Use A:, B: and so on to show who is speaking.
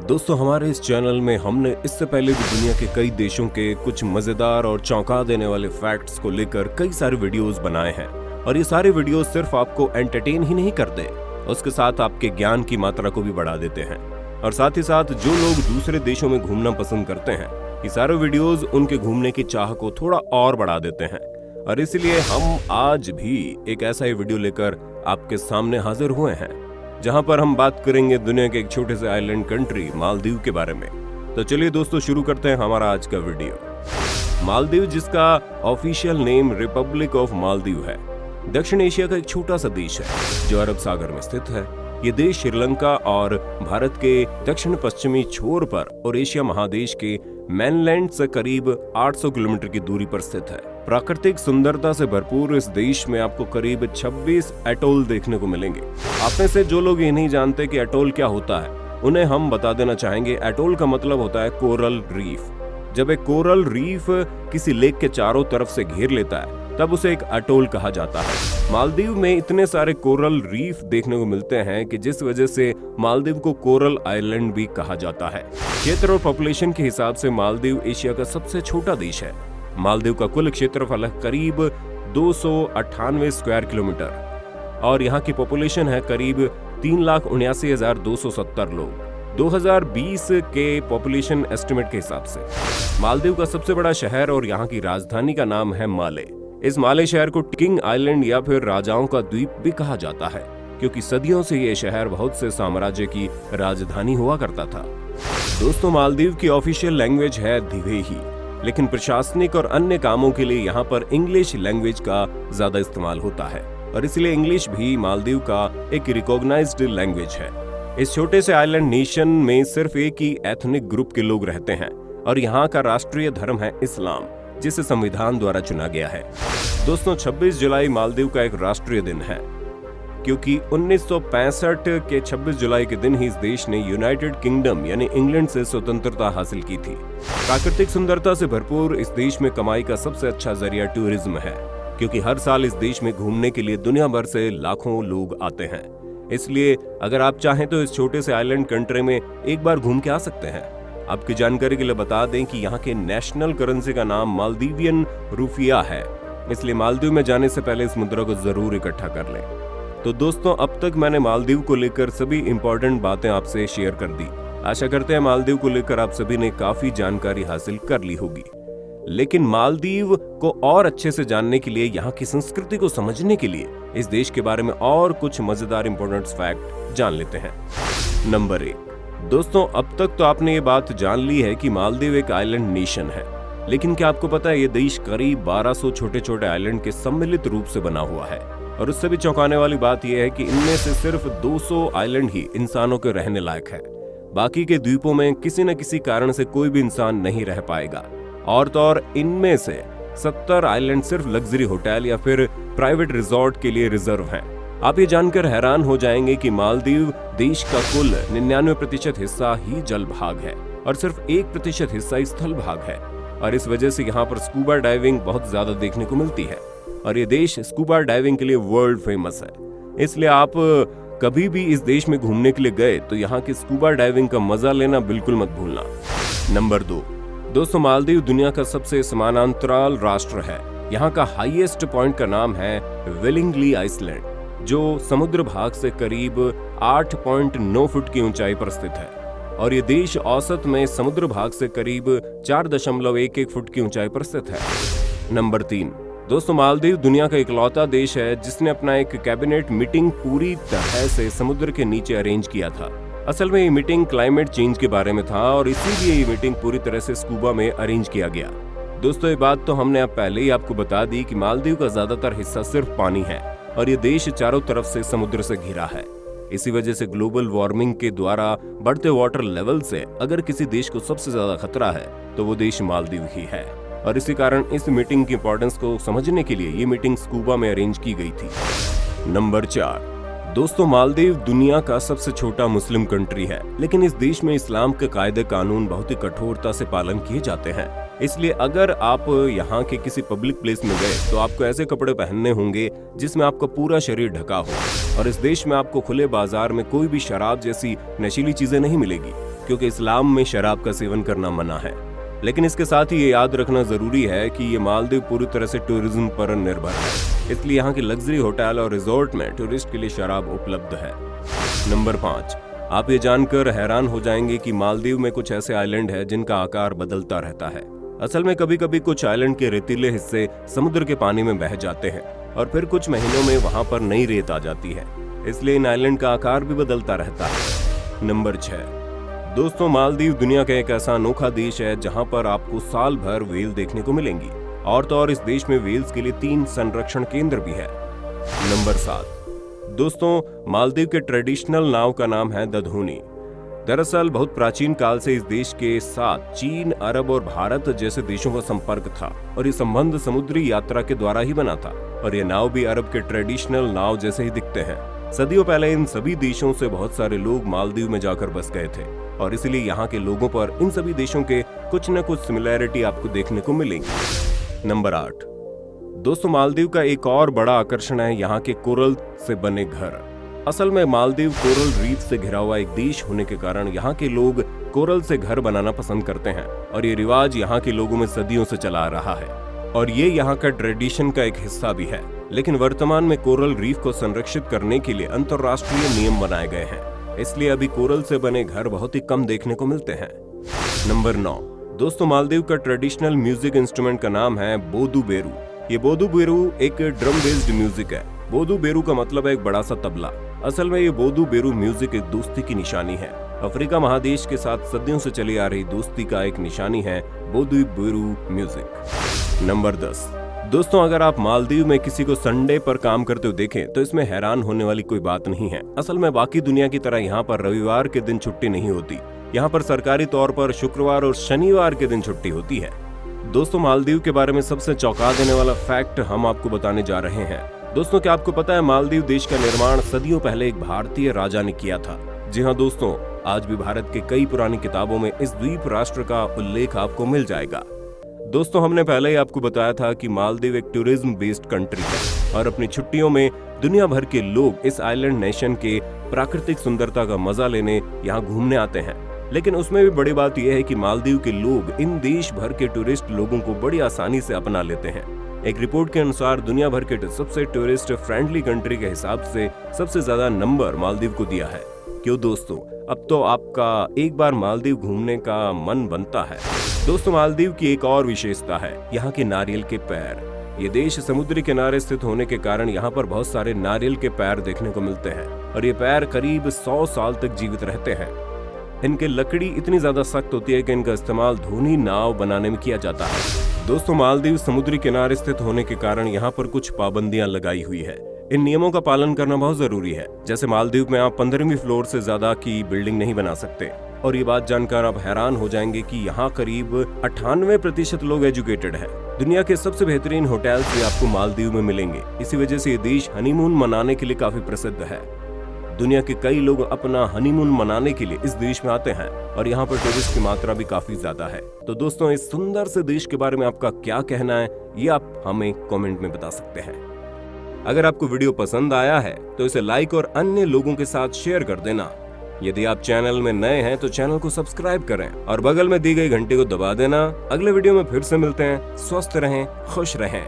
A: दोस्तों, हमारे इस चैनल में हमने इससे पहले भी दुनिया के कई देशों के कुछ मजेदार और चौंका देने वाले फैक्ट्स को लेकर कई सारे वीडियोस बनाए हैं। और ये सारे वीडियोस सिर्फ आपको एंटरटेन ही नहीं करते, उसके साथ आपके ज्ञान की मात्रा को भी बढ़ा देते हैं। और साथ ही साथ जो लोग दूसरे देशों में घूमना पसंद करते हैं, ये सारे वीडियोस उनके घूमने की चाह को थोड़ा और बढ़ा देते हैं। और इसलिए हम आज भी एक ऐसा ही वीडियो लेकर आपके सामने हाजिर हुए हैं, जहां पर हम बात करेंगे दुनिया के एक छोटे से आइलैंड कंट्री मालदीव के बारे में। तो चलिए दोस्तों, शुरू करते हैं हमारा आज का वीडियो। मालदीव, जिसका official name Republic of Maldives है, दक्षिण एशिया का एक छोटा सा देश है जो अरब सागर में स्थित है। ये देश श्रीलंका और भारत के दक्षिण पश्चिमी छोर पर और एशिया महादेश के मेनलैंड से करीब 800 किलोमीटर की दूरी पर स्थित है। प्राकृतिक सुंदरता से भरपूर इस देश में आपको करीब 26 एटोल देखने को मिलेंगे। आप में से जो लोग ये नहीं जानते कि एटोल क्या होता है, उन्हें हम बता देना चाहेंगे। एटोल का मतलब होता है कोरल रीफ। जब एक कोरल रीफ किसी लेक के चारों तरफ से घेर लेता है, तब उसे एक एटोल कहा जाता है। मालदीव में इतने सारे कोरल रीफ देखने को मिलते हैं कि जिस वजह से मालदीव को कोरल आइलैंड भी कहा जाता है। क्षेत्र और पॉपुलेशन के हिसाब से मालदीव एशिया का सबसे छोटा देश है। मालदीव का कुल क्षेत्रफल है करीब 298 स्क्वायर किलोमीटर और यहाँ की पॉपुलेशन है करीब 3,79,270 लोग 2020 के पॉपुलेशन एस्टिमेट के हिसाब से। मालदीव का सबसे बड़ा शहर और यहाँ की राजधानी का नाम है माले। इस माले शहर को किंग आइलैंड या फिर राजाओं का द्वीप भी कहा जाता है, क्योंकि सदियों से ये शहर बहुत से साम्राज्य की राजधानी हुआ करता था। दोस्तों, मालदीव की ऑफिशियल लैंग्वेज है दिवेही, लेकिन प्रशासनिक और अन्य कामों के लिए यहाँ पर इंग्लिश लैंग्वेज का ज्यादा इस्तेमाल होता है और इसलिए इंग्लिश भी मालदीव का एक रिकॉग्नाइज्ड लैंग्वेज है। इस छोटे से आइलैंड नेशन में सिर्फ एक ही एथनिक ग्रुप के लोग रहते हैं और यहाँ का राष्ट्रीय धर्म है इस्लाम, जिसे संविधान द्वारा चुना गया है। दोस्तों, 26 जुलाई मालदीव का एक राष्ट्रीय दिन है, क्योंकि 1965 के 26 जुलाई के दिन ही इस देश ने यूनाइटेड किंगडम यानी इंग्लैंड से स्वतंत्रता हासिल की थी। प्राकृतिक सुंदरता से भरपूर इस देश में कमाई का सबसे अच्छा जरिया टूरिज्म है, क्योंकि हर साल इस देश में घूमने के लिए दुनिया भर से लाखों लोग आते हैं। इसलिए अगर आप चाहें तो इस छोटे से आइलैंड कंट्री में एक बार घूम के आ सकते हैं। आपकी जानकारी के लिए बता दें कि यहाँ के नेशनल करेंसी का नाम मालदीवियन रुपया है, इसलिए मालदीव में जाने से पहले इस मुद्रा को जरूर इकट्ठा कर लें। तो दोस्तों, अब तक मैंने मालदीव को लेकर सभी इंपॉर्टेंट बातें आपसे शेयर कर दी। आशा करते हैं मालदीव को लेकर आप सभी ने काफी जानकारी हासिल कर ली होगी। लेकिन मालदीव को और अच्छे से जानने के लिए, यहाँ की संस्कृति को समझने के लिए इस देश के बारे में और कुछ मजेदार इंपॉर्टेंट फैक्ट जान लेते हैं। नंबर 1। दोस्तों, अब तक तो आपने ये बात जान ली है कि मालदीव एक आइलैंड नेशन है, लेकिन क्या आपको पता है ये देश करीब 1200 छोटे छोटे आइलैंड के सम्मिलित रूप से बना हुआ है। और उससे भी चौंकाने वाली बात यह है कि इनमें से सिर्फ 200 आइलैंड ही इंसानों के रहने लायक है। बाकी के द्वीपों में किसी न किसी कारण से कोई भी इंसान नहीं रह पाएगा। और तो और इनमें से 70 आइलैंड सिर्फ लग्जरी होटल या फिर प्राइवेट रिजॉर्ट के लिए रिजर्व हैं। आप ये जानकर हैरान हो जाएंगे कि मालदीव देश का कुल 99% हिस्सा ही जल भाग है और सिर्फ 1% हिस्सा स्थल भाग है। और इस वजह से यहाँ पर स्कूबा डाइविंग बहुत ज्यादा देखने को मिलती है और ये देश स्कूबा डाइविंग के लिए वर्ल्ड फेमस है। इसलिए आप कभी भी इस देश में घूमने के लिए गए तो यहाँ की स्कूबा डाइविंग का मजा लेना बिल्कुल मत भूलना। नंबर 2। दोस्तों, मालदीव दुनिया का सबसे समानांतराल राष्ट्र है। यहाँ का हाईएस्ट पॉइंट का नाम है वेलिंगली आइसलैंड, जो समुद्र भाग से करीब 8.9 फुट की ऊंचाई पर स्थित है और ये देश औसत में समुद्र भाग से करीब 4.11 फुट की ऊंचाई पर स्थित है। नंबर 3। दोस्तों, मालदीव दुनिया का इकलौता देश है जिसने अपना एक कैबिनेट मीटिंग पूरी तरह से समुद्र के नीचे अरेंज किया था। असल में ये मीटिंग क्लाइमेट चेंज के बारे में था और इसीलिए ये मीटिंग पूरी तरह से स्कूबा में अरेंज किया गया। दोस्तों, ये बात तो हमने अब पहले ही आपको बता दी कि मालदीव का ज्यादातर हिस्सा सिर्फ पानी है और ये देश चारों तरफ से समुद्र से घिरा है। इसी वजह से ग्लोबल वार्मिंग के द्वारा बढ़ते वाटर लेवल से अगर किसी देश को सबसे ज्यादा खतरा है तो वो देश मालदीव ही है। और इसी कारण इस मीटिंग की इंपॉर्टेंस को समझने के लिए ये मीटिंग स्कूबा में अरेंज की गई थी। नंबर 4। दोस्तों, मालदीव दुनिया का सबसे छोटा मुस्लिम कंट्री है, लेकिन इस देश में इस्लाम के कायदे कानून बहुत ही कठोरता से पालन किए जाते हैं। इसलिए अगर आप यहाँ के किसी पब्लिक प्लेस में गए तो आपको ऐसे कपड़े पहनने होंगे जिसमें आपका पूरा शरीर ढका हो। और इस देश में आपको खुले बाजार में कोई भी शराब जैसी नशीली चीजें नहीं मिलेगी, क्योंकि इस्लाम में शराब का सेवन करना मना है। लेकिन इसके साथ ही ये याद रखना जरूरी है कि ये मालदीव पूरी तरह से टूरिज्म पर निर्भर है, इसलिए यहाँ के लग्जरी होटल और रिजॉर्ट में टूरिस्ट के लिए शराब उपलब्ध है। नंबर 5, आप ये जानकर हैरान हो जाएंगे कि मालदीव में कुछ ऐसे आइलैंड है जिनका आकार बदलता रहता है। असल में कभी कभी कुछ आइलैंड के रेतीले हिस्से समुद्र के पानी में बह जाते हैं और फिर कुछ महीनों में वहां पर नई रेत आ जाती है, इसलिए इन आइलैंड का आकार भी बदलता रहता है। नंबर 6, दोस्तों मालदीव दुनिया का एक ऐसा अनोखा देश है जहां पर आपको साल भर व्हेल देखने को मिलेंगी, और तो और इस देश में व्हेल्स के लिए 3 संरक्षण केंद्र भी है। नंबर 7, दोस्तों मालदीव के ट्रेडिशनल नाव का नाम है द धोनी। दरअसल बहुत प्राचीन काल से इस देश के साथ चीन, अरब और भारत जैसे देशों का संपर्क था और ये संबंध समुद्री यात्रा के द्वारा ही बना था, और ये नाव भी अरब के ट्रेडिशनल नाव जैसे ही दिखते हैं। सदियों पहले इन सभी देशों से बहुत सारे लोग मालदीव में जाकर बस गए थे और इसलिए यहाँ के लोगों पर इन सभी देशों के कुछ न कुछ सिमिलैरिटी आपको देखने को मिलेंगी। नंबर 8, दोस्तों मालदीव का एक और बड़ा आकर्षण है यहाँ के कोरल से बने घर। असल में मालदीव कोरल रीफ से घिरा हुआ एक देश होने के कारण यहाँ के लोग कोरल से घर बनाना पसंद करते हैं और ये रिवाज यहाँ के लोगों में सदियों से चला आ रहा है और ये यहाँ का ट्रेडिशन का एक हिस्सा भी है। लेकिन वर्तमान में कोरल रीफ को संरक्षित करने के लिए अंतर्राष्ट्रीय नियम बनाए गए हैं, इसलिए अभी कोरल से बने घर बहुत ही कम देखने को मिलते हैं। नंबर 9, दोस्तों मालदीव का ट्रेडिशनल म्यूजिक इंस्ट्रूमेंट का नाम है बोदू बेरू। ये बोदू बेरू एक ड्रम बेस्ड म्यूजिक है। बोदू बेरू का मतलब है एक बड़ा सा तबला। असल में ये बोदू बेरू म्यूजिक एक दोस्ती की निशानी है। अफ्रीका महादेश के साथ सदियों से चली आ रही दोस्ती का एक निशानी है बोदू बेरू म्यूजिक। नंबर 10, दोस्तों अगर आप मालदीव में किसी को संडे पर काम करते हुए देखें तो इसमें हैरान होने वाली कोई बात नहीं है। असल में बाकी दुनिया की तरह यहाँ पर रविवार के दिन छुट्टी नहीं होती। यहाँ पर सरकारी तौर पर शुक्रवार और शनिवार के दिन छुट्टी होती है। दोस्तों मालदीव के बारे में सबसे चौंका देने वाला फैक्ट हम आपको बताने जा रहे हैं। दोस्तों क्या आपको पता है मालदीव देश का निर्माण सदियों पहले एक भारतीय राजा ने किया था। जी हाँ दोस्तों, आज भी भारत के कई पुरानी किताबों में इस द्वीप राष्ट्र का उल्लेख आपको मिल जाएगा। दोस्तों हमने पहले ही आपको बताया था कि मालदीव एक टूरिज्म बेस्ड कंट्री है और अपनी छुट्टियों में दुनिया भर के लोग इस आइलैंड नेशन के प्राकृतिक सुंदरता का मजा लेने यहाँ घूमने आते हैं। लेकिन उसमें भी बड़ी बात यह है कि मालदीव के लोग इन देश भर के टूरिस्ट लोगों को बड़ी आसानी से अपना लेते हैं। एक रिपोर्ट के अनुसार दुनिया भर के सबसे टूरिस्ट फ्रेंडली कंट्री के हिसाब से सबसे ज्यादा नंबर मालदीव को दिया है। क्यों दोस्तों, अब तो आपका एक बार मालदीव घूमने का मन बनता है। दोस्तों मालदीव की एक और विशेषता है यहाँ के नारियल के पेड़। ये देश समुद्री किनारे स्थित होने के कारण यहाँ पर बहुत सारे नारियल के पेड़ देखने को मिलते हैं और ये पेड़ करीब 100 साल तक जीवित रहते हैं। इनके लकड़ी इतनी ज्यादा सख्त होती है कि इनका इस्तेमाल धोनी नाव बनाने में किया जाता है। दोस्तों मालदीव समुद्री किनारे स्थित होने के कारण यहाँ पर कुछ पाबंदियां लगाई हुई है। इन नियमों का पालन करना बहुत जरूरी है। जैसे मालदीव में आप 15वीं फ्लोर से ज्यादा की बिल्डिंग नहीं बना सकते। और ये बात जानकर आप हैरान हो जाएंगे कि यहाँ करीब 98% लोग एजुकेटेड है। दुनिया के सबसे बेहतरीन होटल्स भी आपको मालदीव में मिलेंगे। इसी वजह से ये देश हनीमून मनाने के लिए काफी प्रसिद्ध है। दुनिया के कई लोग अपना हनीमून मनाने के लिए इस देश में आते हैं और यहाँ पर टूरिस्ट की मात्रा भी काफी ज्यादा है। तो दोस्तों इस सुंदर से देश के बारे में आपका क्या कहना है, ये आप हमें कमेंट में बता सकते हैं। अगर आपको वीडियो पसंद आया है तो इसे लाइक और अन्य लोगों के साथ शेयर कर देना। यदि आप चैनल में नए हैं तो चैनल को सब्सक्राइब करें और बगल में दी गई घंटी को दबा देना। अगले वीडियो में फिर से मिलते हैं। स्वस्थ रहें, खुश रहें।